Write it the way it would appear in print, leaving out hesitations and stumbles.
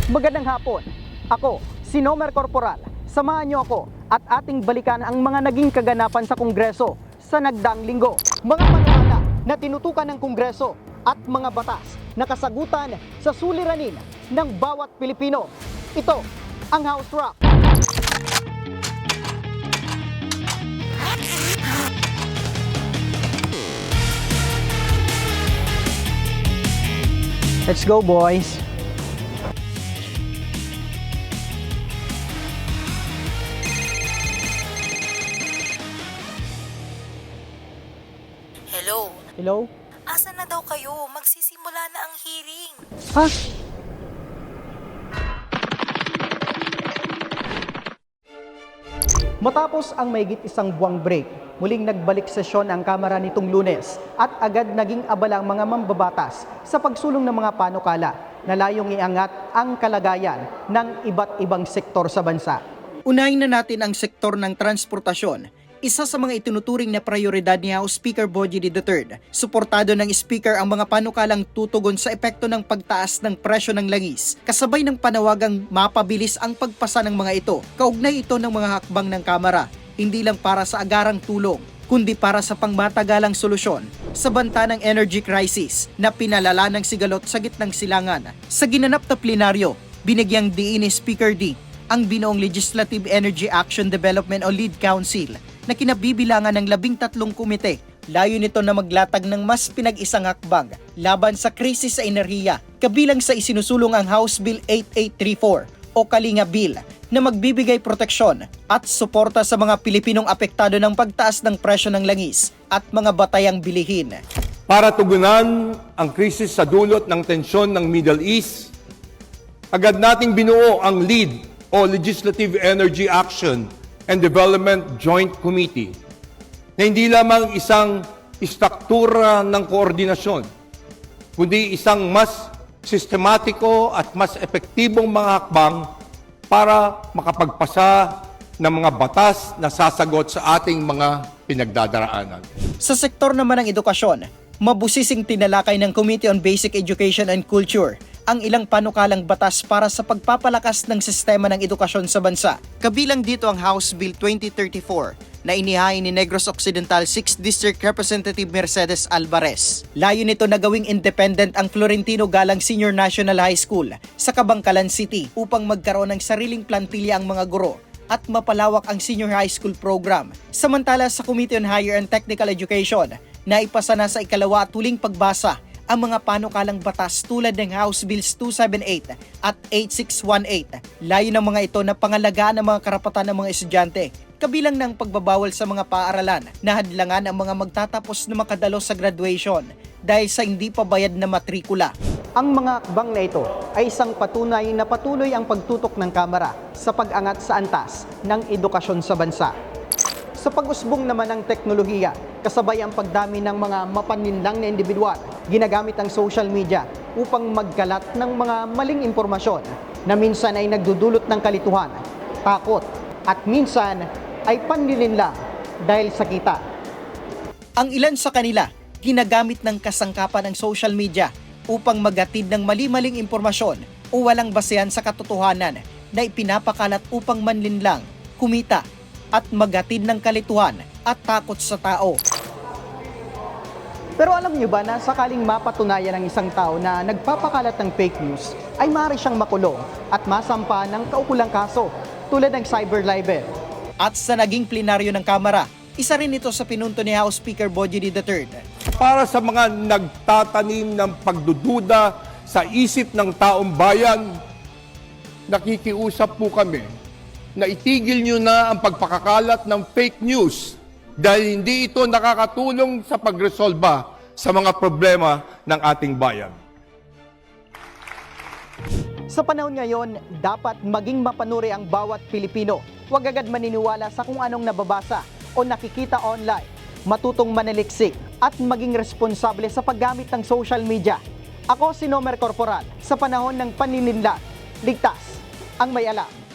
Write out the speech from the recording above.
Magandang hapon. Ako, si Nomer Corporal. Samahan niyo ako at ating balikan ang mga naging kaganapan sa Kongreso sa nagdaang linggo. Mga panukala na tinutukan ng Kongreso at mga batas na kasagutan sa suliranin ng bawat Pilipino. Ito ang House Rock. Let's go, boys. Hello? Hello? Asan na daw kayo? Magsisimula na ang hearing. Ha? Matapos ang mahigit isang buwang break, muling nagbalik sesyon ang Kamara nitong Lunes at agad naging abala ang mga mambabatas sa pagsulong ng mga panukala na layong iangat ang kalagayan ng iba't ibang sektor sa bansa. Unahin na natin ang sektor ng transportasyon. Isa sa mga itinuturing na prioridad ni House Speaker Bogie III. Suportado ng Speaker ang mga panukalang tutugon sa epekto ng pagtaas ng presyo ng langis, kasabay ng panawagang mapabilis ang pagpasa ng mga ito. Kaugnay ito ng mga hakbang ng Kamara, hindi lang para sa agarang tulong, kundi para sa pangmatagalang solusyon sa banta ng energy crisis na pinalala ng sigalot sa gitnang silangan. Sa ginanap na plenaryo, binigyang diin ni Speaker D ang binuong Legislative Energy Action Development o LEAD Council na kinabibilangan ng 13 komite. Layo nito na maglatag ng mas pinag-isang hakbang laban sa krisis sa enerhiya, kabilang sa isinusulong ang House Bill 8834 o Kalinga Bill na magbibigay proteksyon at suporta sa mga Pilipinong apektado ng pagtaas ng presyo ng langis at mga batayang bilihin. Para tugunan ang krisis sa dulot ng tensyon ng Middle East, agad nating binuo ang LEAD o Legislative Energy Action and Development Joint Committee na hindi lamang isang istruktura ng koordinasyon, kundi isang mas sistematiko at mas epektibong mga hakbang para makapagpasa ng mga batas na sasagot sa ating mga pinagdadaraanan. Sa sektor naman ng edukasyon, mabusising tinalakay ng Committee on Basic Education and Culture ang ilang panukalang batas para sa pagpapalakas ng sistema ng edukasyon sa bansa. Kabilang dito ang House Bill 2034 na inihain ni Negros Occidental 6th District Representative Mercedes Alvarez. Layo nito na gawing independent ang Florentino Galang Senior National High School sa Kabangkalan City upang magkaroon ng sariling plantilla ang mga guro at mapalawak ang senior high school program. Samantala sa Committee on Higher and Technical Education, naipasa na sa ikalawa at huling pagbasa ang mga panukalang batas tulad ng House Bills 278 at 8618. Layo ng mga ito na pangalagaan ang mga karapatan ng mga estudyante, kabilang ng pagbabawal sa mga paaralan na hadlangan ang mga magtatapos na makadalo sa graduation dahil sa hindi pa bayad na matrikula. Ang mga akbang na ito ay isang patunay na patuloy ang pagtutok ng Kamara sa pag-angat sa antas ng edukasyon sa bansa. Sa pag-usbong naman ng teknolohiya, kasabay ang pagdami ng mga mapaninlang na individual, ginagamit ang social media upang magkalat ng mga maling impormasyon na minsan ay nagdudulot ng kalituhan, takot, at minsan ay panlilinlang dahil sa kita. Ang ilan sa kanila, ginagamit ng kasangkapan ng social media upang maghatid ng mali-maling impormasyon o walang basehan sa katotohanan na ipinapakalat upang manlinlang, kumita, at maghatid ng kalituhan at takot sa tao. Pero alam niyo ba na sakaling mapatunayan ng isang tao na nagpapakalat ng fake news, ay maaari siyang makulong at masampa ng kaukulang kaso tulad ng cyber libel. At sa naging plenaryo ng Kamara, isa rin ito sa pinunto ni House Speaker Bogie III. Para sa mga nagtatanim ng pagdududa sa isip ng taong bayan, nakikiusap po kami na itigil nyo na ang pagpakakalat ng fake news dahil hindi ito nakakatulong sa pagresolba sa mga problema ng ating bayan. Sa panahon ngayon, dapat maging mapanuri ang bawat Pilipino. Huwag agad maniniwala sa kung anong nababasa o nakikita online. Matutong manaliksik at maging responsable sa paggamit ng social media. Ako si Nomer Corporal, sa panahon ng panininlat, ligtas ang may alam.